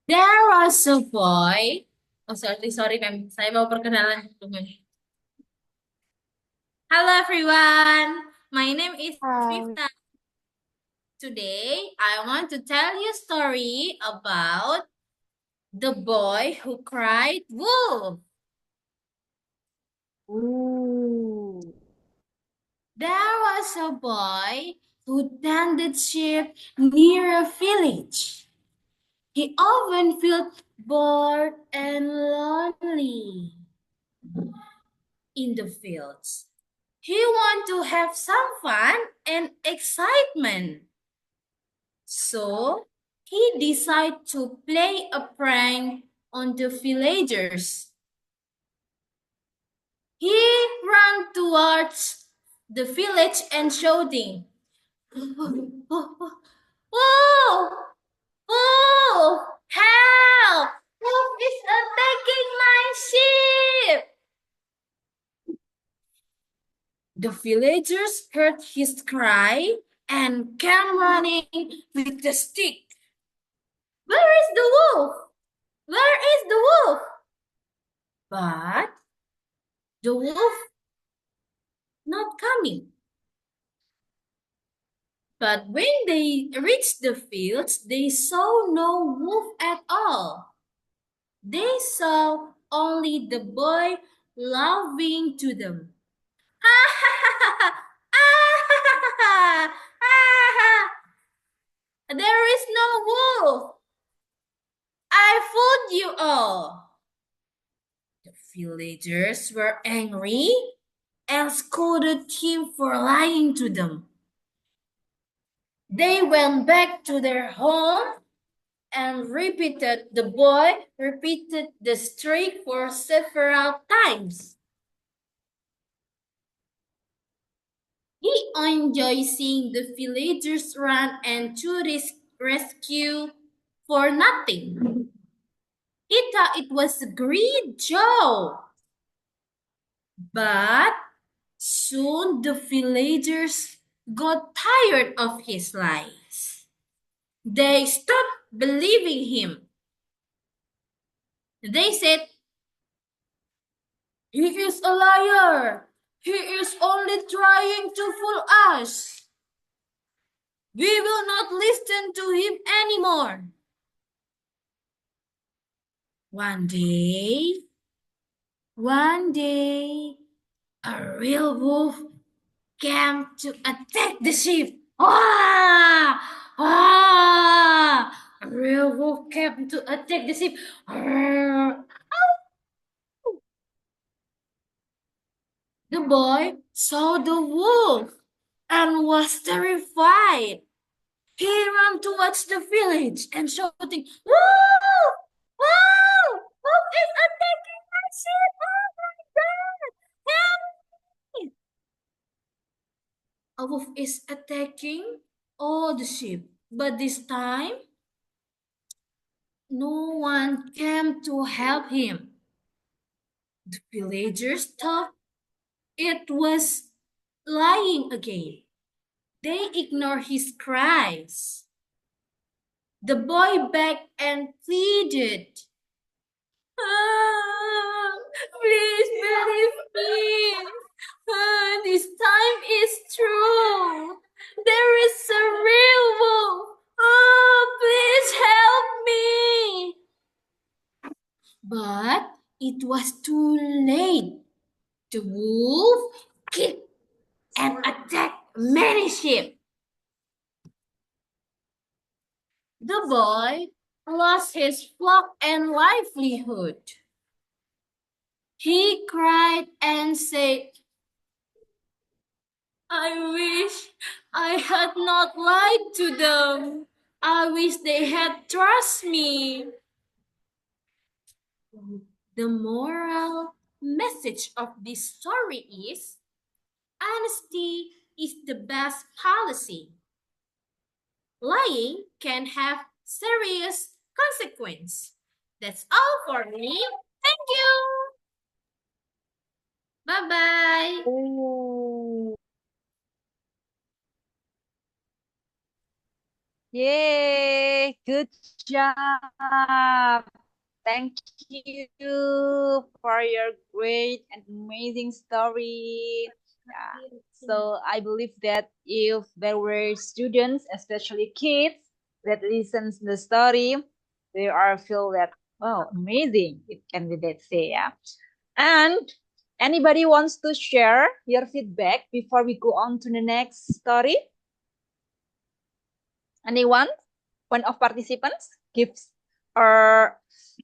There was a boy. Oh, sorry, ma'am. Saya mau perkenalan dulu. Hello, everyone. My name is Hai. Vifta. Today, I want to tell you a story about the boy who cried wolf. Uh, There was a boy who tended sheep near a village. He often felt bored and lonely in the fields. He want to have some fun and excitement. So he decided to play a prank on the villagers. He ran towards the village and shouting, "Oh, oh, help! Wolf is attacking my sheep!" The villagers heard his cry and came running with the stick. Where is the wolf? Where is the wolf? But the wolf not coming. But when they reached the fields, they saw no wolf at all. They saw only the boy laughing to them. There is no wolf. I fooled you all. The villagers were angry and scolded him for lying to them. They went back to their home and the boy repeated the trick for several times. He enjoyed seeing the villagers run and to rescue for nothing. He thought it was a great joke, but soon the villagers got tired of his lies. They stopped believing him. They said, "He is a liar. He is only trying to fool us. We will not listen to him anymore." One day, one day, a real wolf came to attack the sheep. Ah! Ah! A real wolf came to attack the sheep. Ah! The boy saw the wolf and was terrified. He ran towards the village and shouting, "Wolf! Wolf! Wolf is attacking my sheep! Oh my God! Help me!" A wolf is attacking all the sheep, but this time no one came to help him. The villagers thought it was lying again. They ignored his cries. The boy begged and pleaded. Please believe me. This time is true. There is a real wolf. Please help me. But it was too late. The wolf kicked and attacked many sheep. The boy lost his flock and livelihood. He cried and said, "I wish I had not lied to them. I wish they had trusted me." The moral message of this story is honesty is the best policy. Lying can have serious consequence. That's all for me. Thank you. Bye bye. Yeay. Okay, good job. Thank you for your great and amazing story. Yeah. So I believe that if there were students, especially kids, that listens the story, they are feel that wow, amazing. It can be that say, yeah. And anybody wants to share your feedback before we go on to the next story? Anyone? One of participants gives or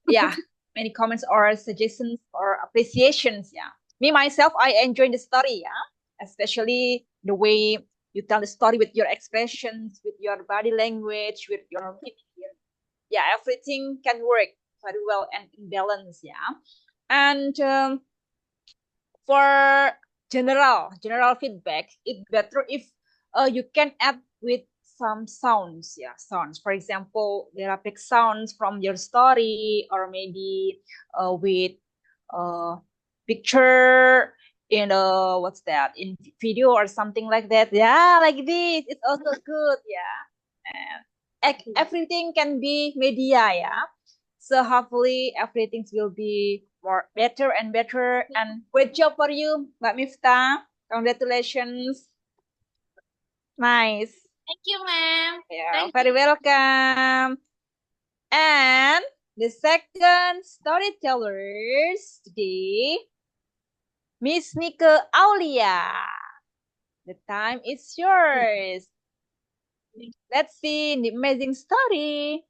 yeah, many comments or suggestions or appreciations. Yeah. Me myself, I enjoy the story, yeah. Especially the way you tell the story with your expressions, with your body language, with your yeah, everything can work very well and in balance, yeah. And for general feedback, it's better if you can add with some sounds, yeah, sounds. For example, therapeutic sounds from your story, or maybe with picture in what's that, in video or something like that, yeah, like this, it's also good, yeah. And everything can be media, yeah. So hopefully everything will be more better and better. And great job for you, Mbak Miftah. Congratulations. Nice. Thank you, ma'am. Yeah, Thank very you. welcome. And the second storytellers today, Miss Nika Aulia. The time is yours. Let's see the amazing story.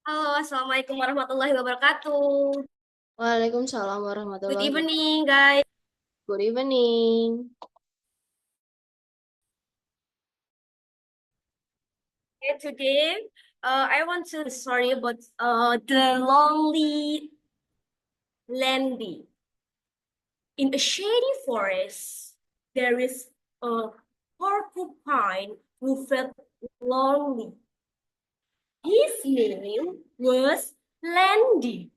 Halo, Assalamualaikum warahmatullahi wabarakatuh. Waalaikumsalam Good warahmatullahi wabarakatuh. evening, guys. Good evening. Okay, today, I want to story about the lonely Landy. In a shady forest, there is a porcupine who felt lonely. His name was Landy.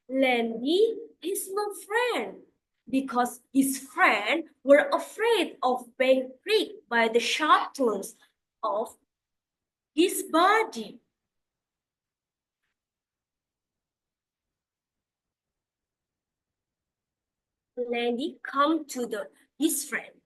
Landy is no friend because his friends were afraid of being pricked by the sharp thorns of his body. Landy come to his friend.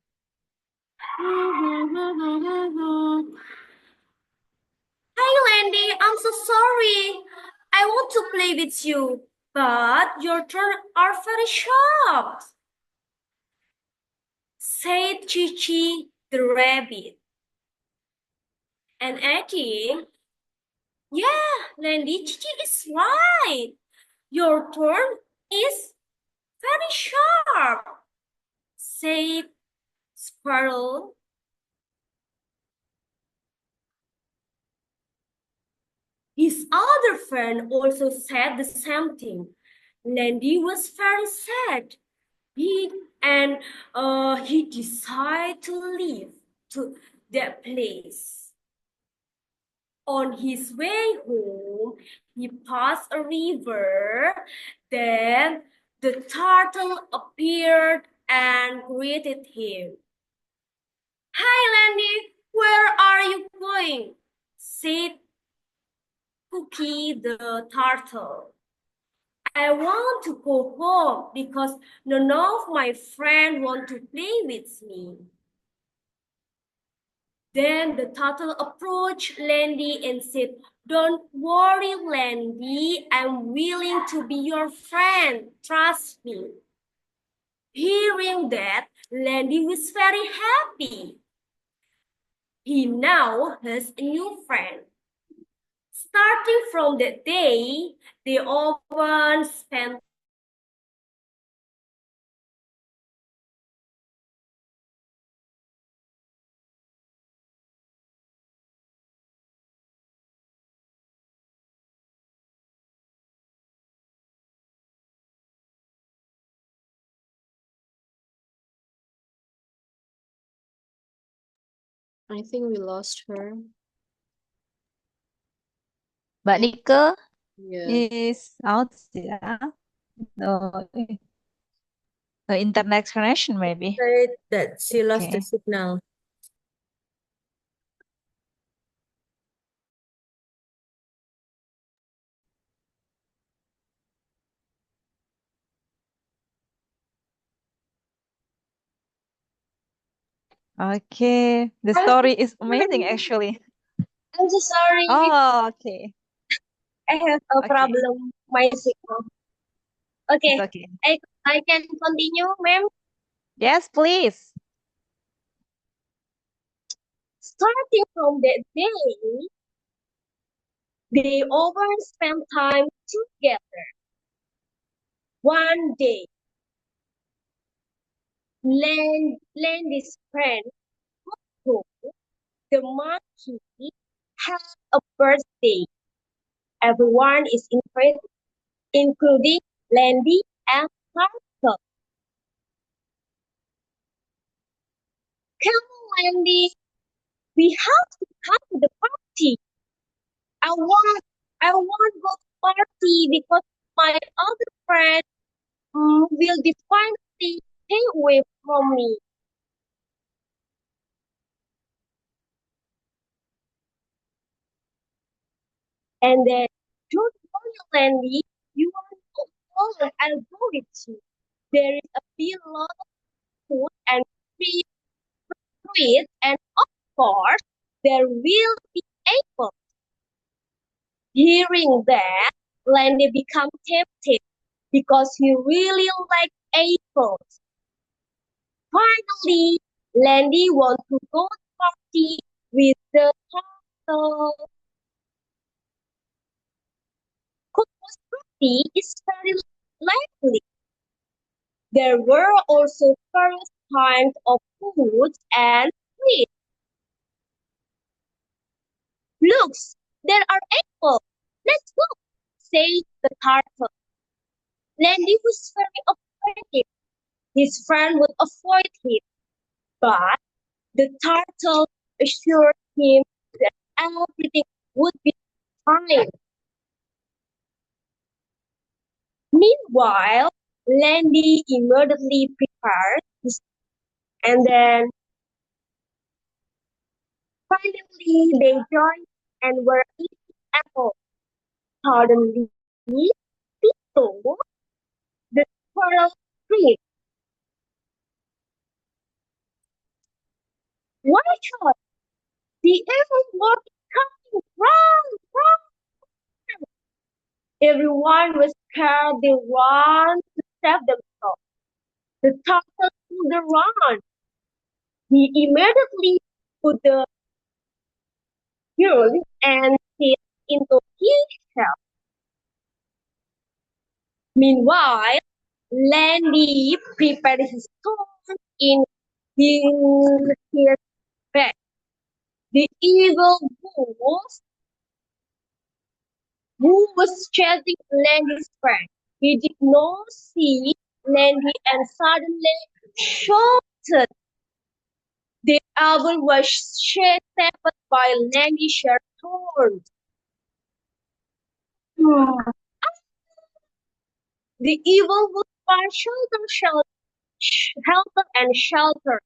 Hi, Landy. I'm so sorry. I want to play with you, but your turns are very sharp, said Chichi the rabbit. And Eddie, yeah, Landy, Chichi is right. Your turn is very sharp, said Sparrow. His other friend also said the same thing. Landy was very sad. He and he decided to leave to that place. On his way home, he passed a river. Then the turtle appeared and greeted him. Hi, Landy, where are you going? Said Cookie the turtle. I want to go home because none of my friends want to play with me. Then the turtle approached Landy and said, don't worry, Landy. I'm willing to be your friend. Trust me. Hearing that, Landy was very happy. He now has a new friend. Starting from that day, they often spent I think we lost her. Mbak Nike Yeah. is out, yeah. No, internet connection maybe. Said that she lost the Okay. signal. Okay. The story is amazing actually. I'm so sorry. Oh, okay. I have a Okay. problem. My signal. Okay. It's okay. I can continue, ma'am. Yes, please. Starting from that day, they always spend time together. One day, Landy's friend, Coco, the monkey, had a birthday. Everyone is invited, including Landy and Turtle. Come on, Landy. We have to come to the party. I want to go to party because my other friend will definitely stay away from me. And then, don't worry, Landy, you are not alone. I'll go with you. There is a big lot of food and free sweets, and of course, there will be apples. Hearing that, Landy became tempted because he really liked apples. Finally, Landy wants to go to party with the turtle. Coco's party is very lively. There were also various kinds of foods and sweets. Look, there are apples. Let's go, said the turtle. Landy was very afraid his friend would avoid him, but the turtle assured him that everything would be fine. Meanwhile, Landy immediately prepared his, and then finally they joined and were eating apples. Suddenly, Tito, the squirrel, screamed, "Watch out! The apple is coming! Run! Run!" Everyone was scared. They ran to save themselves. The turtle couldn't run. He immediately put the urn and hid into his shell. Meanwhile, Landy prepared his sword in his bag. The evil wolf who was chasing Landy's friend. He did not see Landy and suddenly shouted. The owl was shaped by Landy's sharp thorns. The evil wolf found helter and shelter.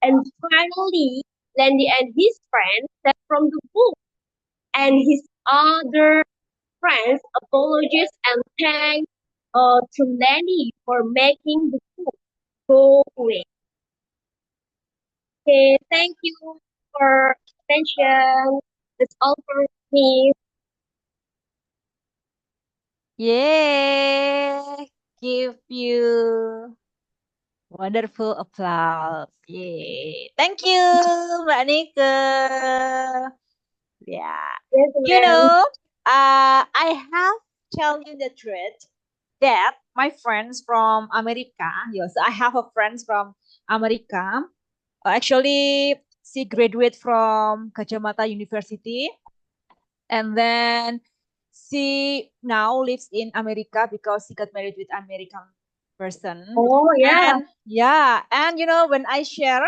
And finally, Landy and his friends stepped from the wolf, and his other friends apologized and thanked to Landy for making the wolf go away. Okay, thank you for attention. That's all for me. Yay! Give you wonderful applause. Yay. Thank you, Mbak Nike. Yeah. Yes, You ma'am. know, I have tell you the truth that my friends from America, yes, I have a friends from America. Actually, she graduate from Gajah Mada University, and then she now lives in America because she got married with American person. Oh, yeah. And yeah, and you know when I share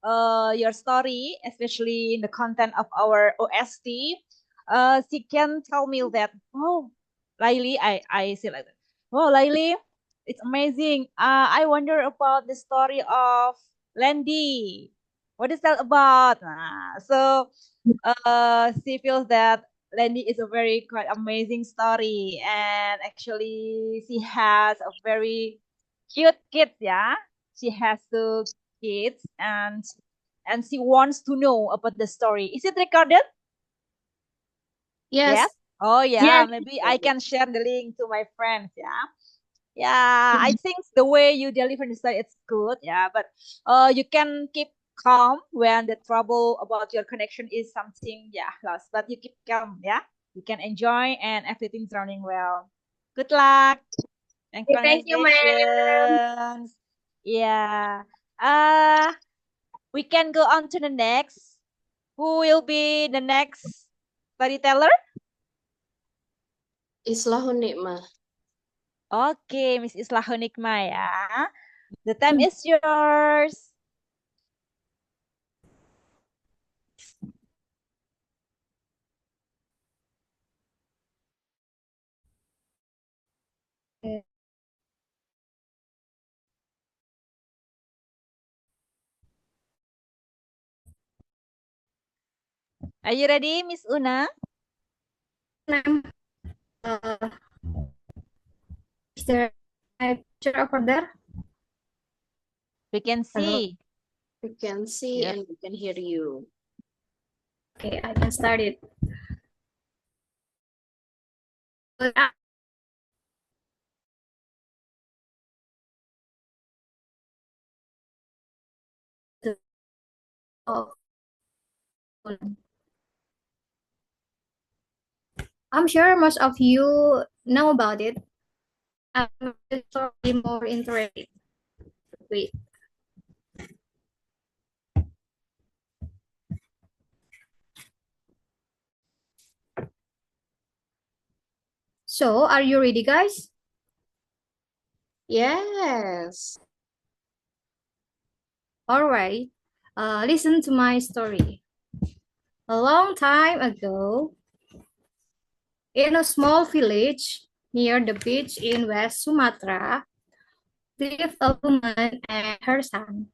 your story, especially in the content of our OST, she can tell me that, oh, Laili, I say like that. Oh, Laili, it's amazing. I wonder about the story of Landy. What is that about? So she feels that Landy is a very quite amazing story, and actually she has a very cute kid, yeah. She has two kids, and she wants to know about the story. Is it recorded? Yes. Yes. Oh yeah, Yes, maybe I can share the link to my friends, yeah. Yeah, I think the way you deliver the story it's good, yeah, but you can keep calm when the trouble about your connection is something, yeah, lost. But you keep calm, yeah. You can enjoy and everything's running well. Good luck and thank you, ma'am. congratulations. Yeah. Uh we can go on to the next. Who will be the next storyteller? Islahun Nikmah. Okay, Miss Islahu Nikma ya. The time is yours. Are you ready, Miss Una? Ma'am, is there a picture over there? We can Hello. see. We can see Yep. and we can hear you. Okay, I can start it. Oh, I'm sure most of you know about it. I'm sorry more interested. Wait. So, are you ready, guys? Yes. All right. Listen to my story. A long time ago, in a small village near the beach in West Sumatra, lived a woman and her son.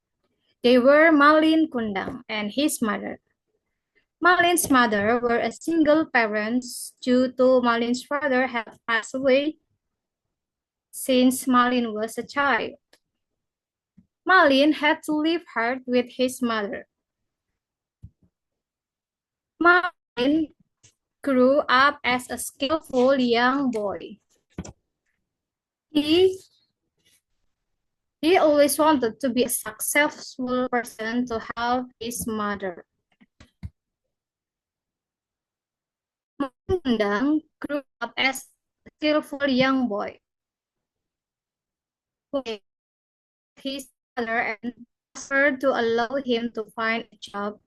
They were Malin Kundang and his mother. Malin's mother were a single parent due to Malin's father had passed away since Malin was a child. Malin had to live hard with his mother. Malin grew up as a skillful young boy. He always wanted to be a successful person to help his mother. Malin Kundang grew up as a skillful young boy who his father and asked her to allow him to find a job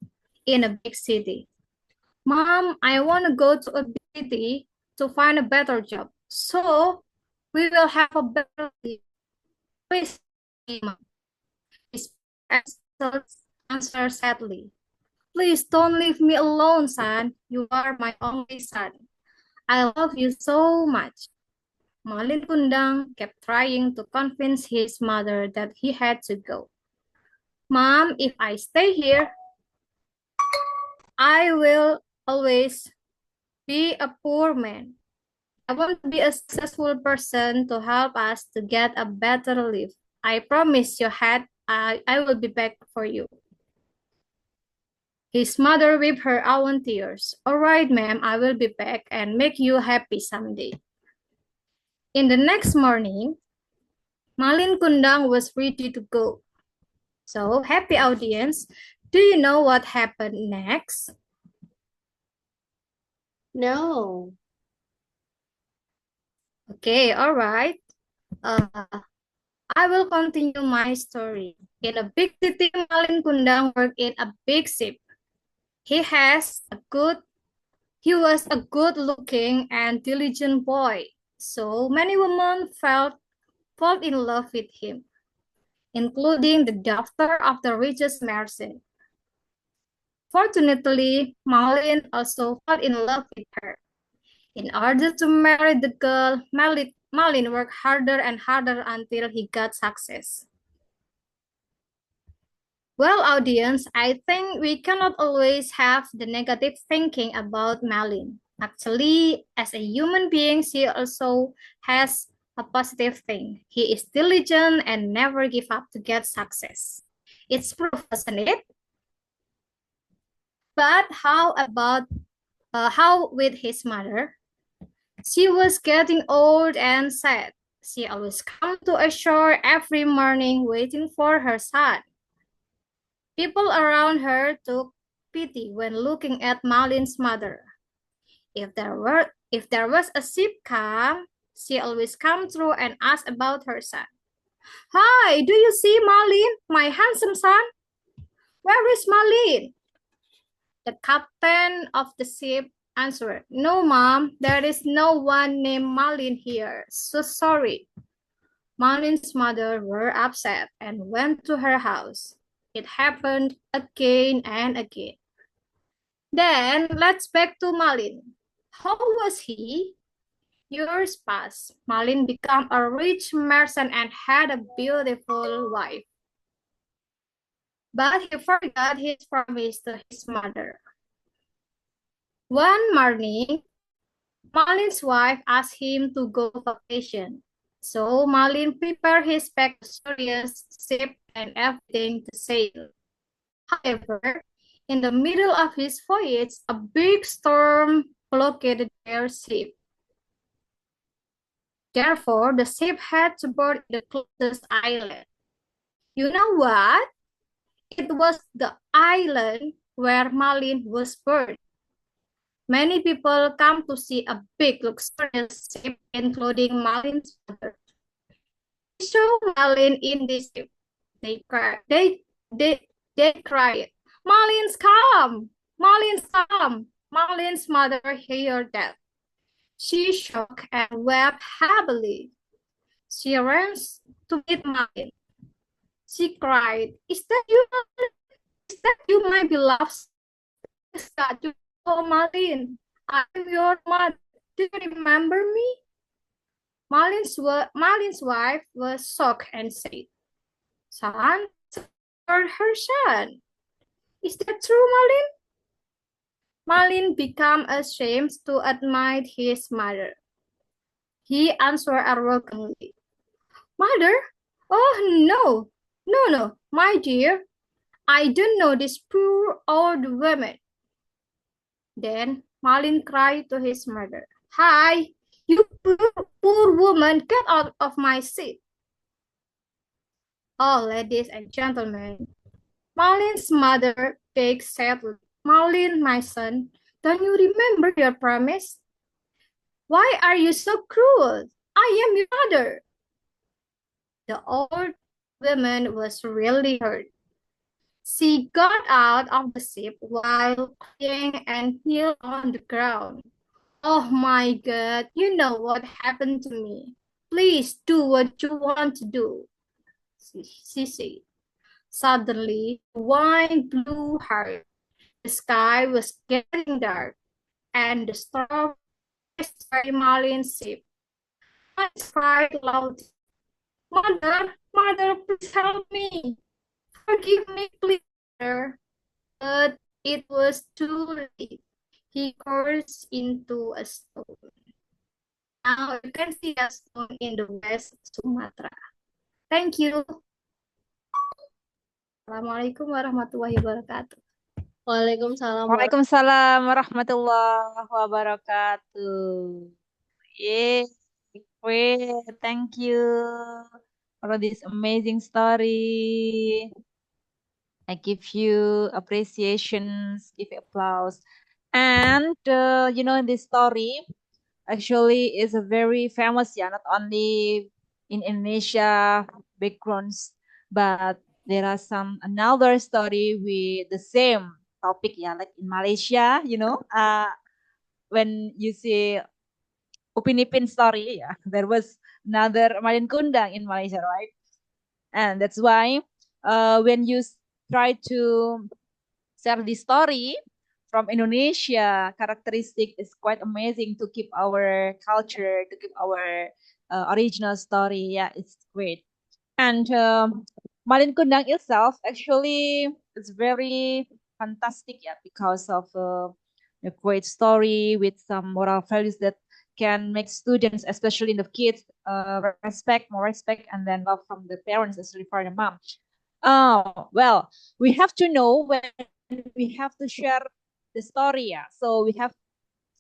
in a big city. Mom, I want to go to a big city to find a better job. So we will have a better life. Please, Mom. His answered sadly. Please don't leave me alone, son. You are my only son. I love you so much. Malin Kundang kept trying to convince his mother that he had to go. Mom, if I stay here, I will always be a poor man. I want to be a successful person to help us to get a better life. I promise you, I will be back for you. His mother wiped her own tears. All right, ma'am, I will be back and make you happy someday. In the next morning, Malin Kundang was ready to go. So, happy audience, do you know what happened next? No. Okay, all right. I will continue my story. In a big city, Malin Kundang worked in a big ship. He was a good-looking and diligent boy. So many women fall in love with him, including the daughter of the richest merchant. Fortunately, Malin also fell in love with her. In order to marry the girl, Malin worked harder and harder until he got success. Well, audience, I think we cannot always have the negative thinking about Malin. Actually, as a human being, she also has a positive thing. He is diligent and never give up to get success. It's proof, isn't it? But how with his mother? She was getting old and sad. She always come to ashore every morning waiting for her son. People around her took pity when looking at Malin's mother. If there was a ship come, she always come through and ask about her son. Hi, do you see Malin, my handsome son? Where is Malin? The captain of the ship answered, No, mom, there is no one named Malin here. So sorry. Malin's mother were upset and went to her house. It happened again and again. Then let's back to Malin. How was he? Years passed. Malin became a rich merchant and had a beautiful wife. But he forgot his promise to his mother. One morning, Malin's wife asked him to go vacation. So Malin prepared his pack of serious ship and everything to sail. However, in the middle of his voyage, a big storm blockaded their ship. Therefore, the ship had to board the closest island. You know what? It was the island where Malin was born. Many people come to see a big luxurious ship, including Malin's mother. They saw Malin in this ship. They cried. They cried. Malin's come! Malin's come! Malin's mother heard that. She shook and wept heavily. She ran to meet Malin. She cried, Is that you, Malin? Is that you, my beloved? Oh, Malin, I'm your mother. Do you remember me? Malin's wife was shocked and said, Son, her son. Is that true, Malin? Malin became ashamed to admire his mother. He answered arrogantly, Mother? Oh, no, my dear. I don't know this poor old woman. Then Malin cried to his mother, Hi, you poor woman, get out of my seat. Oh, ladies and gentlemen, Malin's mother begged sadly, Malin, my son, don't you remember your promise? Why are you so cruel? I am your mother. The old woman was really hurt. She got out of the ship while crying and knelt on the ground. Oh my God, you know what happened to me. Please do what you want to do, she said. Suddenly, the wind blew hard. The sky was getting dark, and the storm destroyed Malin's ship. I cried loudly, Mother, please help me. Forgive me, please, mother. But it was too late. He crashed into a stone. Now you can see a stone in the West Sumatra. Thank you. Assalamualaikum warahmatullahi wabarakatuh. Waalaikumsalam. Waalaikumsalam warahmatullahi wabarakatuh. Yay, great. Thank you for this amazing story. I give you appreciations, give you applause. And this story actually is a very famous, not only in Indonesia backgrounds, but there are some another story with the same topic, like in Malaysia, when you see Upin Ipin story, there was another Malin Kundang in Malaysia, right? And that's why when you try to share this story from Indonesia. Characteristic is quite amazing to keep our culture, to keep our original story. Yeah, it's great. And Malin Kundang itself actually is very fantastic, yeah, because of a great story with some moral values that can make students, especially in the kids, more respect, and then love from the parents, especially for the mom. Oh, well, we have to know when we have to share the story, yeah. So we have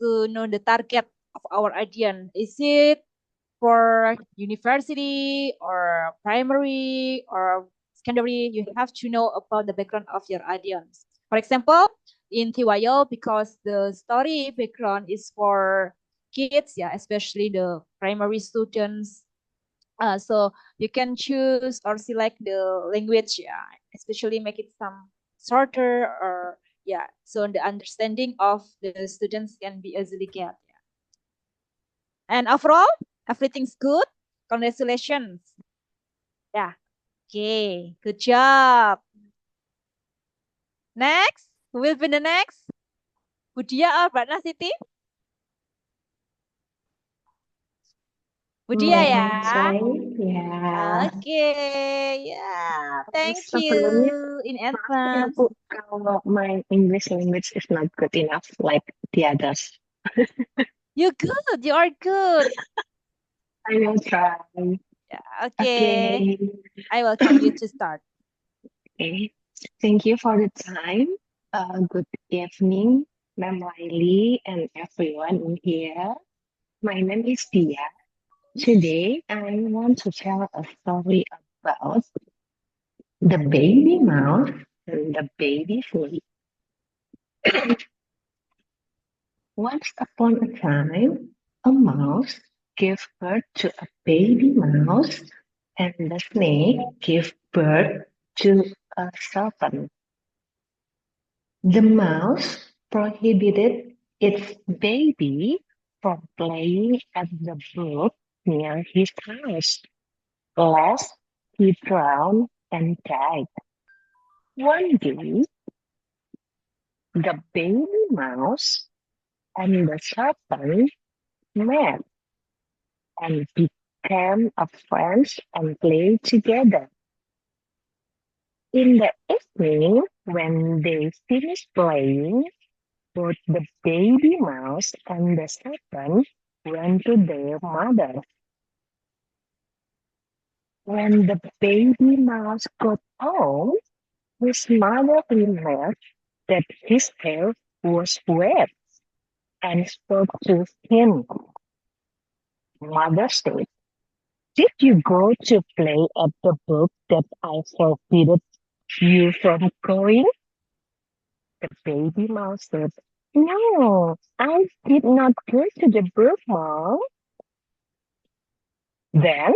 to know the target of our audience. Is it for university or primary or secondary? You have to know about the background of your audience. For example, in Tiwayo, because the story background is for kids, yeah, especially the primary students. So you can choose or select the language, yeah, especially make it some shorter or yeah, so the understanding of the students can be easily get. Yeah. And overall, everything's good. Congratulations. Yeah. Okay. Good job. Next. Who will be the next? Budia or Mbak Nasiti? Budia ya. Saya, ya. Okay. Yeah. Thank you Sebelumnya, in maaf ya advance. Bu, kalau my English language is not good enough like the others. You're good. You are good. I will try. Yeah. Okay. Okay. I welcome you to start. Okay. Thank you for the time. Good evening, Ma'am Wiley and everyone in here. My name is Dia. Today, I want to tell a story about the baby mouse and the baby flea. Once upon a time, a mouse gave birth to a baby mouse, and the snake gave birth to a serpent. The mouse prohibited its baby from playing at the brook near his house, lest he drown and died. One day, the baby mouse and the serpent met and became a friends and played together. In the evening, when they finished playing, both the baby mouse and the serpent went to their mother. When the baby mouse got home, his mother remarked that his hair was wet and spoke to him. Mother said, "Did you go to play at the brook that I forbidden you from going?" The baby mouse said, "No, I did not go to the brook, Mom." "Then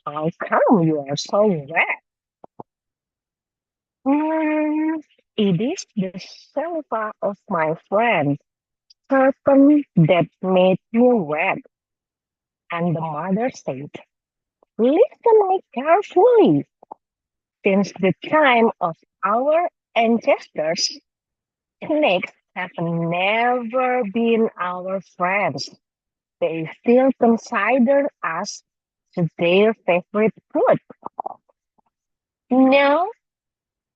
how come you are so wet?" It is the saliva of my friend, serpent, that made me wet." And the mother said, "Listen carefully. Since the time of our ancestors, snakes have never been our friends. They still consider us their favorite food. Now,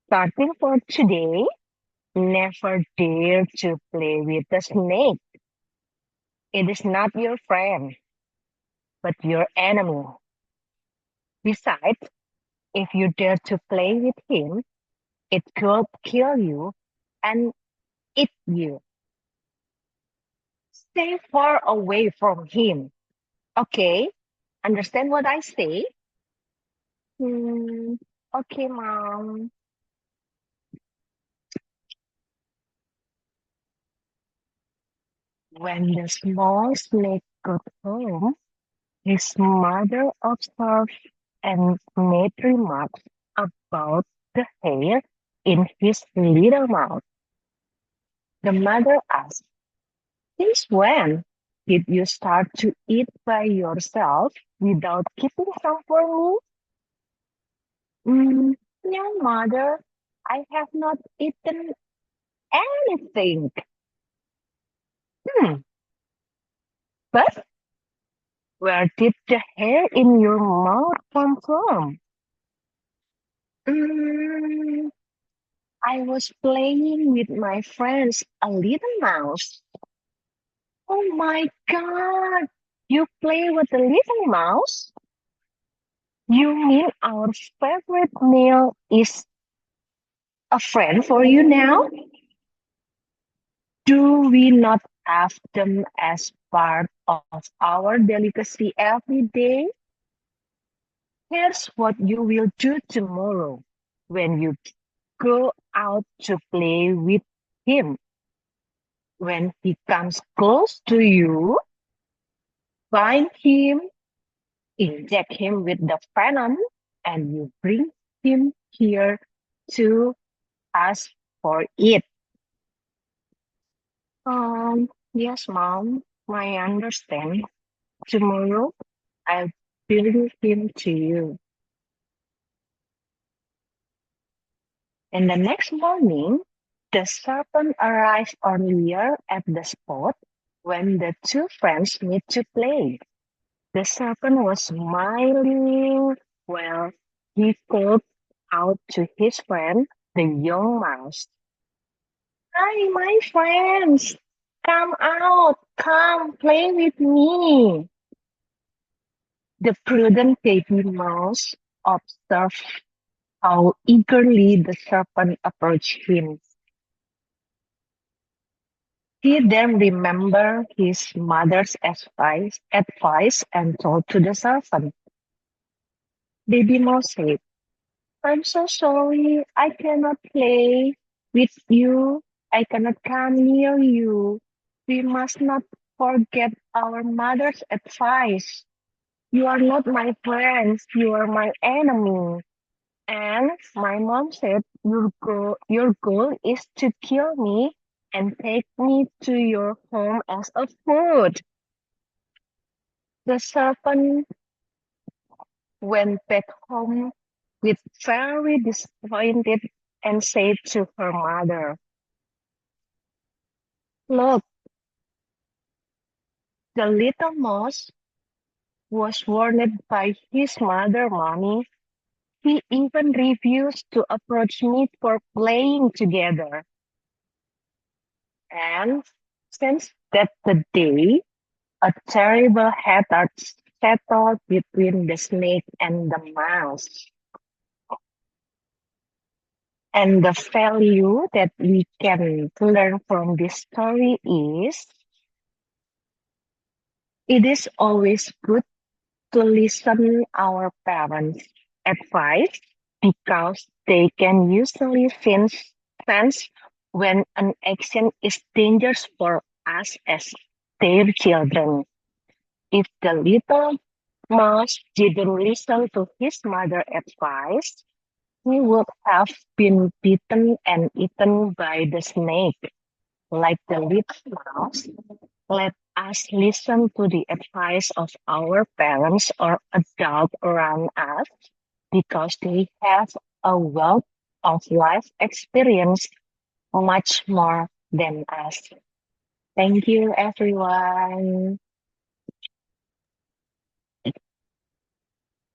starting for today, never dare to play with a snake. It is not your friend, but your enemy. Besides, if you dare to play with him, it could kill you and eat you. Stay far away from him. Okay? Understand what I say? Hmm. Okay, Mom. When the small snake got home, his mother observed and made remarks about the hair in his little mouth. The mother asked, "Since when did you start to eat by yourself without keeping some for me?" No, mother, I have not eaten anything. Hmm. But where did the hair in your mouth come from? Mm, I was playing with my friends, a little mouse. Oh my God! You play with a little mouse? You mean our favorite meal is a friend for you now? Do we not have them as part of our delicacy every day? Here's what you will do tomorrow when you go out to play with him. When he comes close to you, find him, inject him with the venom, and you bring him here to us for it. Yes, Mom, I understand. Tomorrow I'll bring him to you. And the next morning, the serpent arrives earlier at the spot when the two friends meet to play. The serpent was smiling while he called out to his friend, the young mouse. Hi, my friends! Come out! Come play with me! The prudent baby mouse observed how eagerly the serpent approached him. He then remembered his mother's advice and told to the serpent. Baby mouse said, I'm so sorry, I cannot play with you. I cannot come near you. We must not forget our mother's advice. You are not my friends, you are my enemy. And my mom said, your goal is to kill me and take me to your home as a food. The serpent went back home with very disappointed and said to her mother, Look, the little mouse was warned by his mother, Mommy. He even refused to approach me for playing together. And since that the day, a terrible hatred settled between the snake and the mouse. And the value that we can learn from this story is it is always good to listen our parents' advice because they can usually sense when an action is dangerous for us as their children. If the little mouse didn't listen to his mother's advice, he would have been bitten and eaten by the snake. Like the little mouse, let us listen to the advice of our parents or adults around us because they have a wealth of life experience much more than us. Thank you, everyone.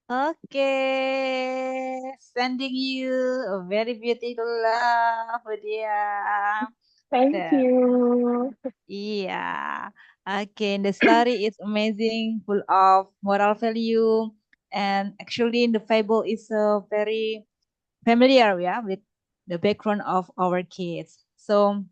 Okay, sending you a very beautiful love, Dia. Thank you. Yeah. Okay, the story is amazing, full of moral value, and actually the fable is very familiar, yeah, with the background of our kids. So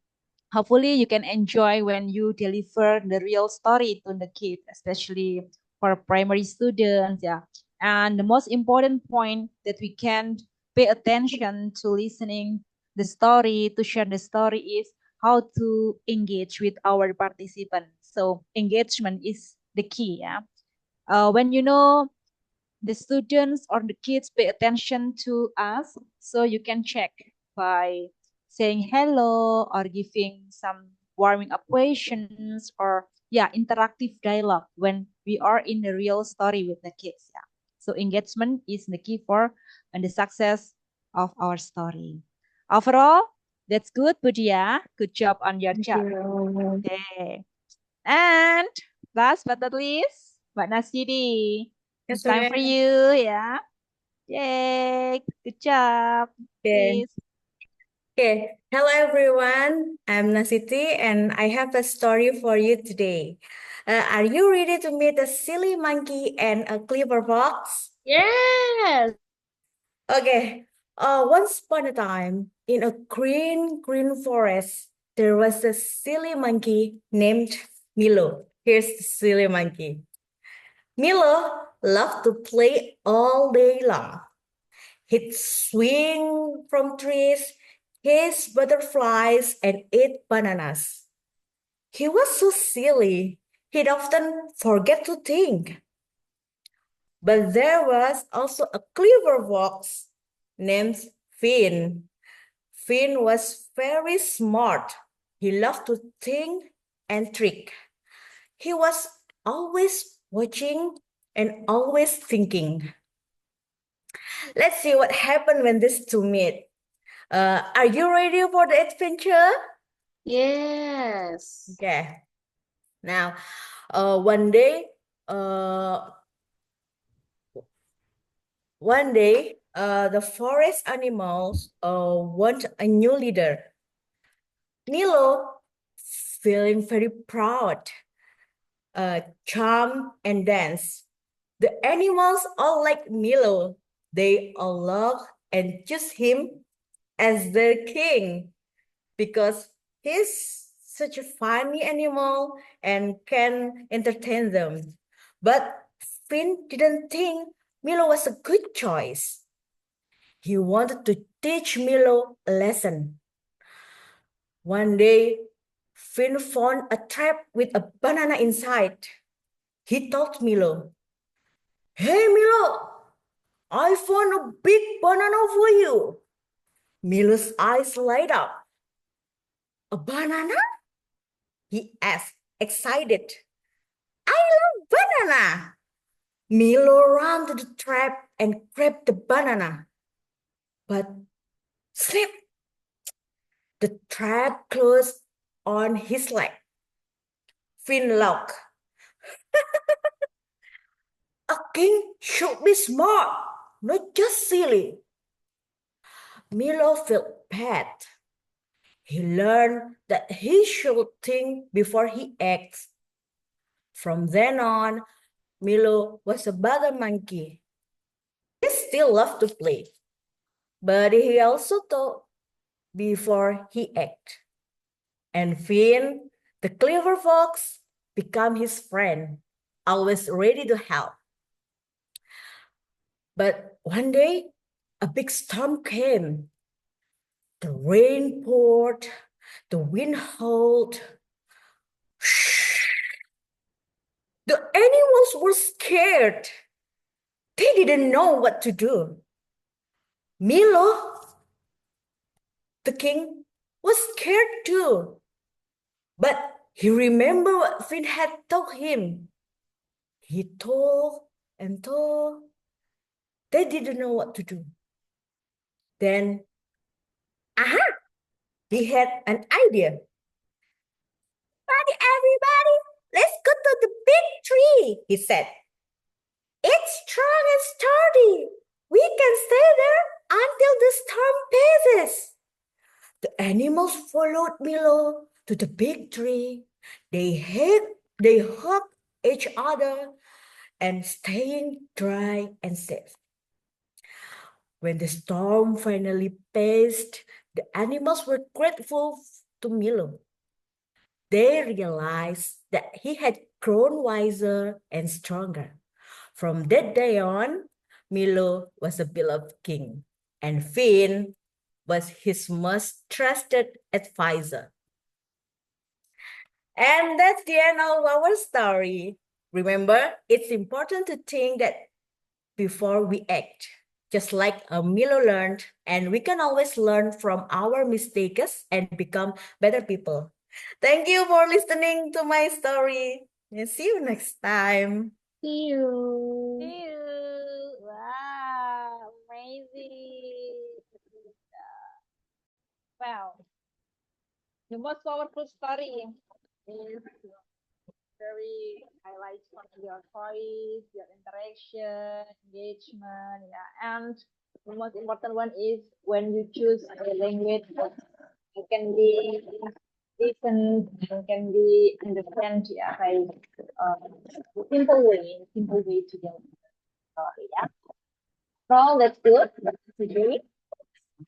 hopefully you can enjoy when you deliver the real story to the kids, especially for primary students, yeah. And the most important point that we can pay attention to listening the story, to share the story is how to engage with our participants. So engagement is the key, yeah. When you know the students or the kids pay attention to us, so you can check by saying hello or giving some warming up questions or yeah, interactive dialogue when we are in the real story with the kids. Yeah. So engagement is the key for and the success of our story. Overall, That's good, Budia. Good job on your Thank job. you. Okay. And last but not least, Mbak Nasidi. Yes, It's time for ma'am. you, yeah. Yay, good job. Okay. Please. Okay. Hello, everyone. I'm Nasiti, and I have a story for you today. Are you ready to meet a silly monkey and a clever fox? Yes. Okay. Once upon a time, in a green forest, there was a silly monkey named Milo. Here's the silly monkey. Milo loved to play all day long. He'd swing from trees, chase butterflies, and eat bananas. He was so silly, he'd often forget to think. But there was also a clever fox named Finn. Finn was very smart. He loved to think and trick. He was always watching and always thinking. Let's see what happened when these two meet. Are you ready for the adventure? Yes. Okay. Now, one day, uh, the forest animals want a new leader. Milo, feeling very proud, charm and dance. The animals all like Milo. They all love and choose him as their king because he's such a funny animal and can entertain them. But Finn didn't think Milo was a good choice. He wanted to teach Milo a lesson. One day, Finn found a trap with a banana inside. He told Milo, "Hey Milo, I found a big banana for you." Milo's eyes light up. "A banana?" he asked, excited. "I love banana." Milo ran to the trap and grabbed the banana. But snap, the trap closed on his leg. Finn laughed. "A king should be smart, not just silly." Milo felt bad. He learned that he should think before he acts. From then on, Milo was a bugger monkey. He still loved to play, but he also thought before he acted. And Finn, the clever fox, became his friend, always ready to help. But one day, a big storm came. The rain poured, the wind howled. The animals were scared. They didn't know what to do. Milo, the king, was scared too. But he remembered what Finn had told him. He told and told. They didn't know what to do. Then, aha, he had an idea. Everybody, let's go to the big tree, he said. It's strong and sturdy. We can stay there until the storm passes. The animals followed Milo to the big tree. They hugged each other and staying dry and safe. When the storm finally passed, the animals were grateful to Milo. They realized that he had grown wiser and stronger. From that day on, Milo was a beloved king, and Finn was his most trusted advisor. And that's the end of our story. Remember, it's important to think that before we act, just like Milo learned, and we can always learn from our mistakes and become better people. Thank you for listening to my story. And see you next time. See you. Ew. Wow, amazing. Wow. The most powerful story is very highlights from your voice, your interaction, engagement, yeah. And the most important one is when you choose a language that you can be listen, you can be understand, yeah, by simple way to get story, yeah. So that's good. That's great.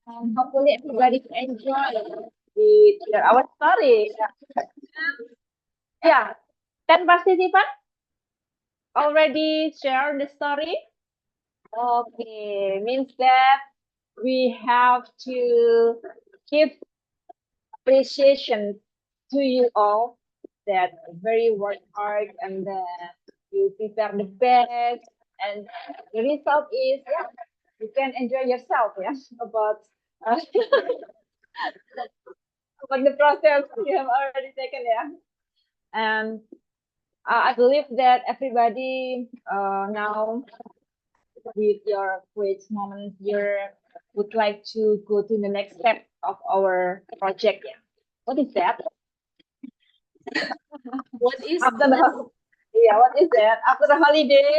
And hopefully everybody can enjoy with our story. Yeah. 10 participants already share the story. Okay, means that we have to give appreciation to you all that very work hard and you prepare the best and the result is yeah, you can enjoy yourself, yeah, about uh, about the process you have already taken, yeah. And I believe that everybody now with your great moment here would like to go to the next step of our project. Yeah. What is that? What is After the yeah, what is that? After the holiday,